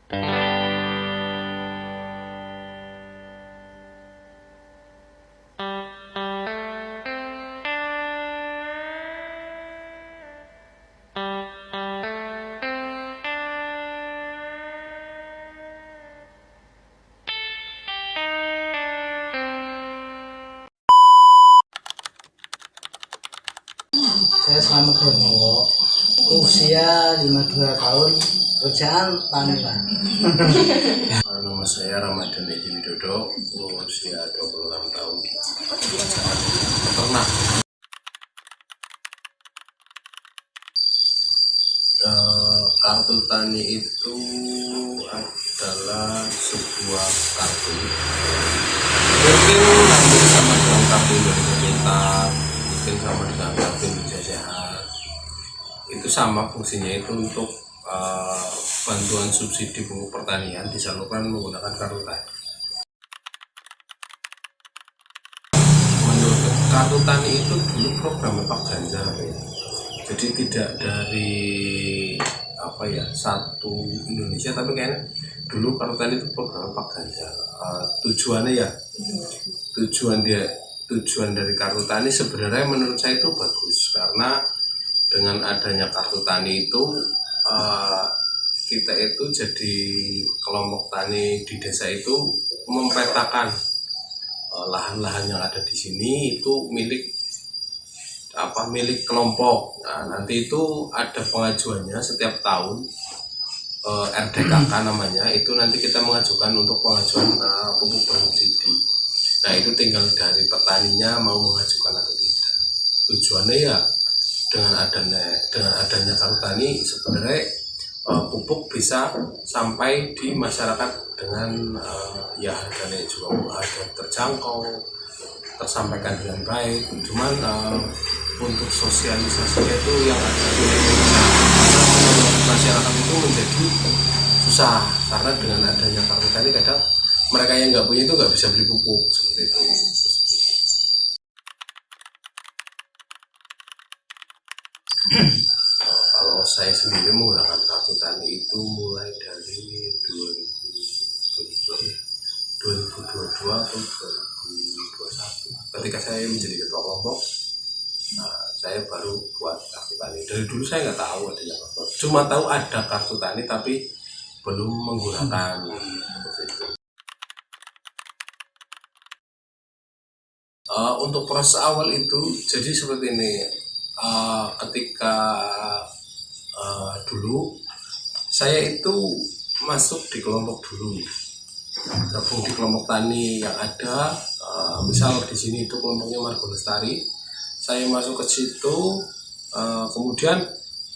Saya Slamet Hernowo, usia 52 tahun, kerjaan tani Pak. Nama saya Ramadan Edi Widodo, usia 26 tahun, peternak. Kartu tani itu adalah sebuah kartu. Mungkin hampir sama dengan kartu Indonesia Pintar, mungkin sama dengan kartu Indonesia Sehat. Itu sama fungsinya, itu untuk bantuan subsidi pupuk pertanian disalurkan menggunakan kartu tani. Menurut kartu tani itu dulu program Pak Ganjar, jadi tidak dari satu Indonesia, tapi kayaknya dulu kartu tani itu program Pak Ganjar. Tujuan dari kartu tani sebenarnya menurut saya itu bagus, karena dengan adanya kartu tani itu kita itu jadi kelompok tani di desa itu mempetakan lahan-lahan yang ada di sini itu milik kelompok. Nah, nanti itu ada pengajuannya setiap tahun, RDKK namanya, itu nanti kita mengajukan untuk pengajuan pupuk bersubsidi. Nah, itu tinggal dari petaninya mau mengajukan atau tidak. Tujuannya ya dengan adanya kartu tani sebenarnya pupuk bisa sampai di masyarakat dengan harganya juga harga terjangkau, tersampaikan dengan baik. Cuman untuk sosialisasinya itu yang ada di Indonesia, masyarakat itu menjadi susah karena dengan adanya kartu tani kadang mereka yang nggak punya itu nggak bisa beli pupuk seperti itu. Kalau saya sendiri menggunakan kartu tani itu mulai dari 2022 atau 2021 ketika saya menjadi ketua kelompok. Saya baru buat kartu tani. Dari dulu saya nggak tahu adanya kartu, cuma tahu ada kartu tani tapi belum menggunakan. Untuk proses awal itu jadi seperti ini. Ketika dulu saya itu masuk di kelompok dulu, gabung di kelompok tani yang ada. Misal di sini itu kelompoknya Margo Lestari, saya masuk ke situ. Kemudian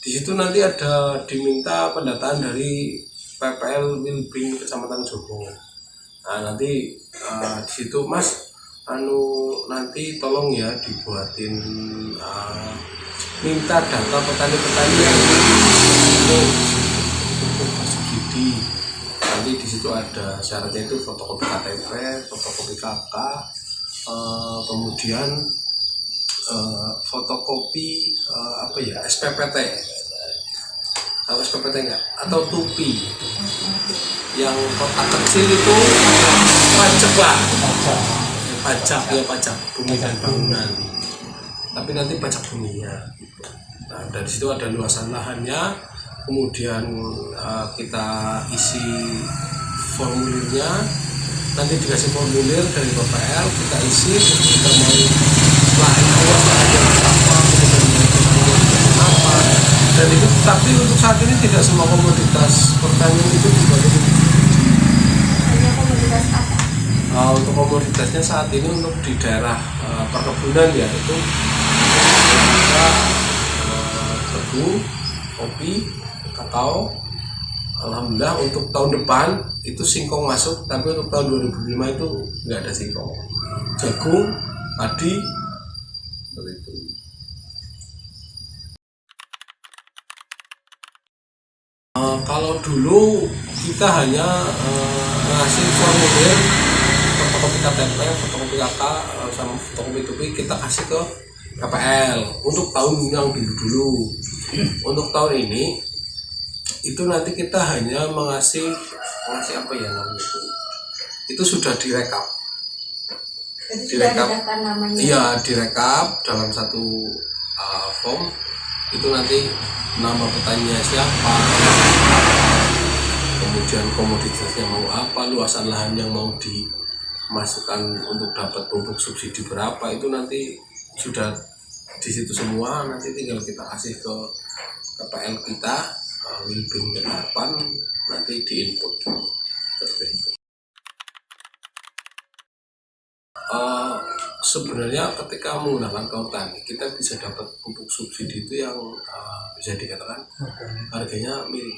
di situ nanti ada diminta pendataan dari PPL Wilbing Kecamatan Jogo. Nah, nanti di situ Mas, nanti tolong ya dibuatin minta data petani-petani yang untuk bersubsidi. Nanti di situ ada syaratnya itu fotokopi KTP, fotokopi KK, kemudian fotokopi SPPT. Tahu SPPT enggak? Atau tupi yang kotak kecil itu pajak bumi dan bangunan, tapi nanti pajak buminya. Nah, dari situ ada luasan lahannya, kemudian kita isi formulirnya, nanti dikasih formulir dari PPL, kita isi, kita mau lahan apa, kemudian apa, dan itu. Tapi untuk saat ini tidak semua komoditas pertanian itu dibagi. Hanya komoditas apa? Untuk komoditasnya saat ini untuk di daerah perkebunan ya itu ada tebu, kopi, kakao. Alhamdulillah untuk tahun depan itu singkong masuk, tapi untuk tahun 2005 itu nggak ada singkong. Jagung, padi, begitu. Kalau dulu kita hanya ngasih formulir, fotokopi KTP, fotokopi KK, sama fotokopi tupi kita kasih ke KPL untuk tahun yang dulu. Untuk tahun ini itu nanti kita hanya mengasih ngasih apa ya namanya itu sudah direkap. Itu sudah ada daftar namanya. Iya, direkap dalam satu form. Itu nanti nama petaninya siapa, kemudian komoditasnya mau apa, luasan lahan yang mau dimasukkan untuk dapat pupuk subsidi berapa, itu nanti sudah di situ semua. Nanti tinggal kita kasih ke PL kita, Wilbin Ketarpan, nanti diinput seperti itu. Sebenarnya ketika menggunakan kautani kita bisa dapat pupuk subsidi itu yang bisa dikatakan harganya miring,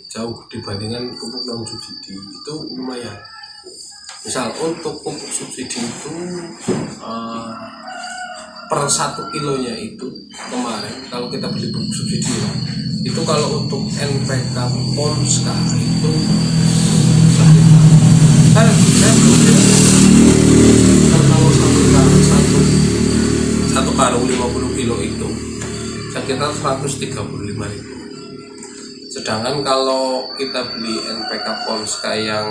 jauh dibandingkan pupuk non subsidi. Itu lumayan. Misal untuk pupuk subsidi itu per 1 kilonya itu kemarin kalau kita beli pupuk subsidi itu kalau untuk NPK Ponska itu sekitar kalau satu karung 50 kilo itu sekitar 135.000. Sedangkan kalau kita beli NPK Ponska yang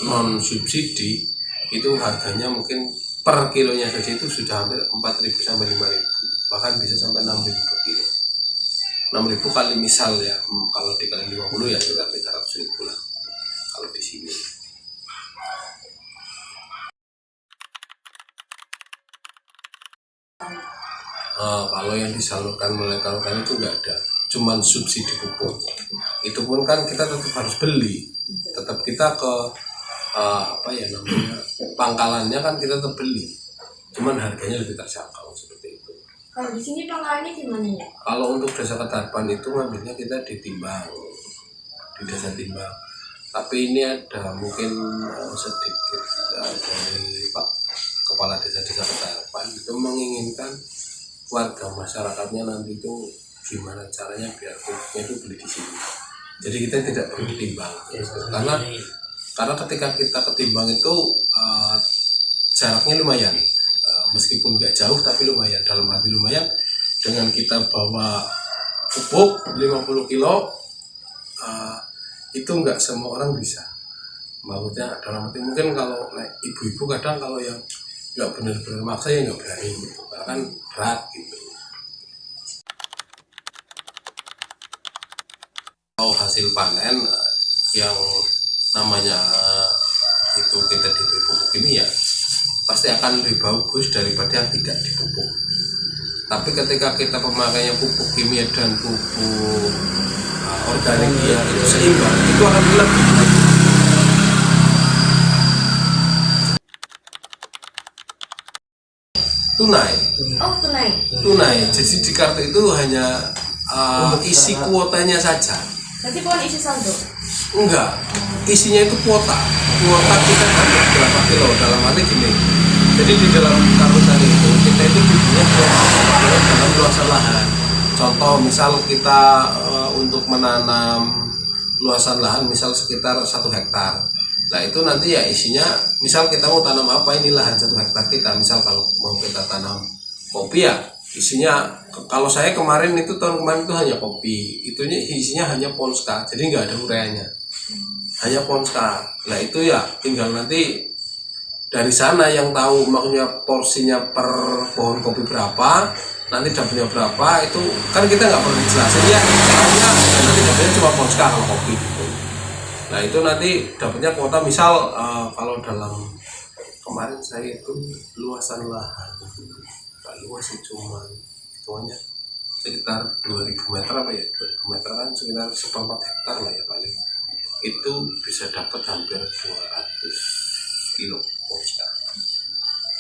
non subsidi itu harganya mungkin per kilonya saja itu sudah hampir 4.000 sampai 5.000, bahkan bisa sampai 6.000 per kilo. 6.000 kali misal ya, kalau dikali 50 ya sekitar 300.000 lah kalau di sini. Kalau yang disalurkan oleh kawan-kawan itu enggak ada, cuman subsidi pupuk. Itu pun kan kita tetap harus beli, tetap kita ke pangkalannya kan kita tetap beli, cuman harganya lebih terjangkau seperti itu. Kalau di sini pangkalannya di mana ya? Kalau untuk desa Ketarpan itu ngambilnya kita di Timbang, di desa Timbang. Tapi ini ada mungkin sedikit dari Pak Kepala Desa Ketarpan itu menginginkan warga masyarakatnya nanti itu gimana caranya biar pupuknya itu beli di sini. Jadi kita tidak perlu Timbang, karena ketika kita ketimbang itu jaraknya lumayan, meskipun nggak jauh tapi lumayan. Dalam arti lumayan, dengan kita bawa pupuk 50 kilo itu nggak semua orang bisa. Maksudnya dalam arti mungkin kalau ibu-ibu kadang kalau yang nggak benar-benar maksa ya nggak berani gitu, karena kan berat gitu. Kalau hasil panen yang namanya itu kita diberi pupuk kimia pasti akan lebih bagus daripada yang tidak dipupuk. Tapi ketika kita pemakainya pupuk kimia dan pupuk organik yang itu seimbang, itu akan lebih baik. Tunai. Oh, Tunai. Jadi di kartu itu hanya isi kuotanya saja. Berarti bukan isi saldo? Enggak, isinya itu kuota kita kan berapa kilo, dalam arti gini. Jadi di dalam kartu tadi itu kita itu dibelinya dalam luasan lahan. Contoh misal kita untuk menanam luasan lahan misal sekitar 1 hektar. Nah itu nanti ya isinya, misal kita mau tanam apa, ini lahan 1 hektar kita, misal kalau mau kita tanam kopi ya isinya, kalau saya kemarin itu tahun kemarin itu hanya kopi, isinya hanya Ponska, jadi nggak ada ureanya, hanya Ponska. Nah itu ya tinggal nanti dari sana yang tahu maksudnya porsinya per pohon kopi berapa, nanti dapatnya berapa, itu kan kita nggak perlu dijelasin ya, soalnya nanti dapatnya cuma Ponska kalau kopi gitu. Nah itu nanti dapatnya kuota, misal kalau dalam kemarin saya itu luasan lahan nggak luas sih, cuman sekitar 2000 meter apa ya, 2000 meter kan sekitar 1/4 hektar lah ya paling, itu bisa dapat hampir 200 kilo Ponska,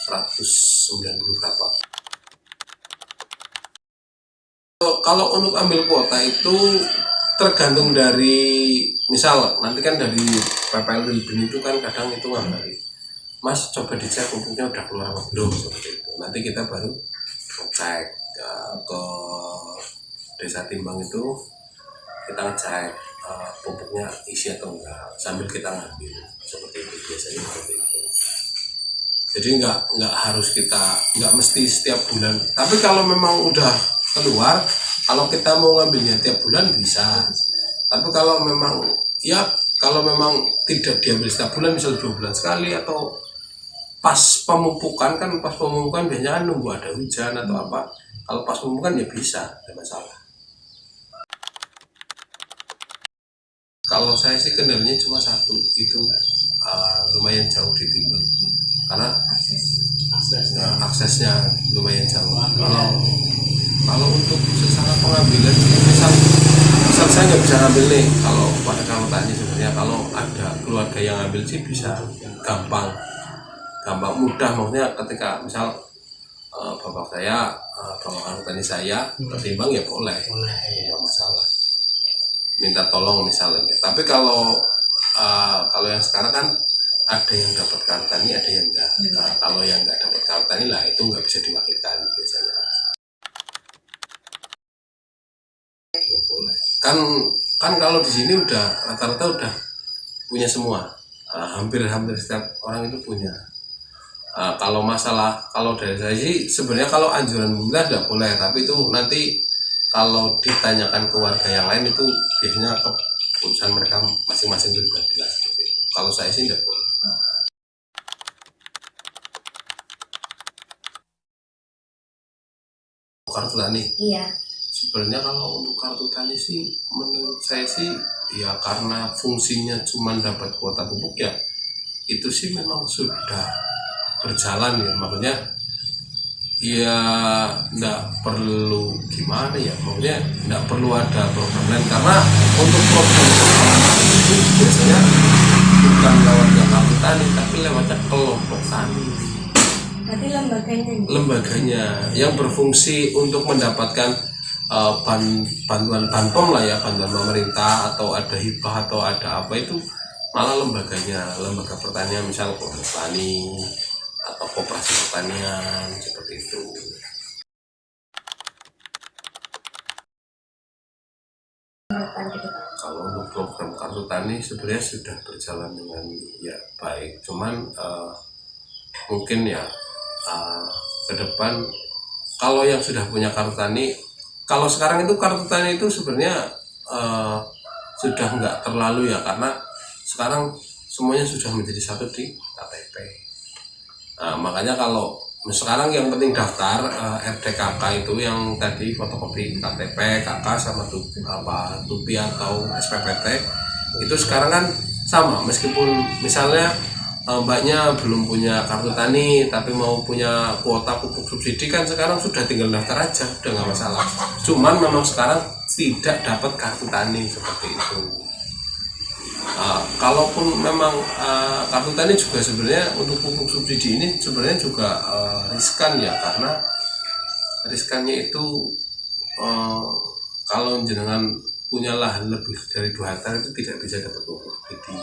190 berapa. Kalau untuk ambil kuota itu tergantung dari, misal nanti kan dari PPL Wilbin itu kan kadang itu ngabari, Mas coba dicek pupuknya udah keluar apa belum, seperti itu. Nanti kita baru cek ke desa Timbang itu, kita ngecek pupuknya isi atau enggak sambil kita ngambil, seperti itu biasanya seperti itu. Jadi nggak harus kita, nggak mesti setiap bulan. Tapi kalau memang udah keluar, kalau kita mau ngambilnya tiap bulan bisa. Tapi kalau memang ya kalau memang tidak diambil setiap bulan, misal 2 bulan sekali, atau pas pemupukan biasanya kan nunggu ada hujan atau apa. Kalau pas pemupukan ya bisa, tidak masalah. Kalau saya sih kendalanya cuma satu, itu lumayan jauh di timur, karena aksesnya lumayan jauh. Kalau untuk secara pengambilan sih, misal saya nggak bisa ngambil nih, kalau pada tani sebenarnya kalau ada keluarga yang ngambil sih bisa gampang mudah, maksudnya ketika misal bapak saya bapak tani saya ketimbang ya boleh, nggak masalah, minta tolong misalnya. Tapi kalau yang sekarang kan ada yang dapat kartu tani, ada yang enggak. Nah, kalau yang nggak dapat kartu tani lah itu nggak bisa diwakilkan biasanya. Boleh. Kan kalau di sini udah rata-rata udah punya semua. Hampir setiap orang itu punya. Kalau dari saya sih sebenarnya kalau anjuran pemerintah tidak boleh, tapi itu nanti kalau ditanyakan ke warga yang lain itu biasanya keputusan mereka masing-masing pribadi lah seperti itu. Kalau saya sih tidak boleh. Kartu tani. Iya. Sebenarnya kalau untuk kartu tani sih menurut saya sih ya karena fungsinya cuma dapat kuota pupuk ya itu sih memang sudah berjalan ya, maksudnya ya nggak perlu gimana ya, maksudnya nggak perlu ada program lain, karena untuk program itu biasanya bukan lewatnya kartu tani tapi lewatnya kelompok tani. Berarti lembaganya yang berfungsi untuk mendapatkan bantuan banpom lah ya, bantuan pemerintah atau ada hibah atau ada apa, itu malah lembaga pertanian, misal kelompok tani atau koperasi pertanian seperti itu. Kalau untuk program kartu tani sebenarnya sudah berjalan dengan ya baik, cuman mungkin ya ke depan kalau yang sudah punya kartu tani, kalau sekarang itu kartu tani itu sebenarnya sudah nggak terlalu ya, karena sekarang semuanya sudah menjadi satu di KTP. Nah, makanya kalau sekarang yang penting daftar RDKK itu yang tadi fotokopi KTP, KK sama tupi atau SPPT itu sekarang kan sama, meskipun misalnya mbaknya belum punya kartu tani tapi mau punya kuota pupuk subsidi, kan sekarang sudah tinggal daftar aja, udah nggak masalah. Cuman memang sekarang tidak dapat kartu tani seperti itu. Kalaupun memang kartu tani juga sebenarnya untuk pupuk subsidi ini sebenarnya juga riskan ya, karena riskannya itu kalau jenengan punya lahan lebih dari 2 hektar itu tidak bisa dapat pupuk subsidi.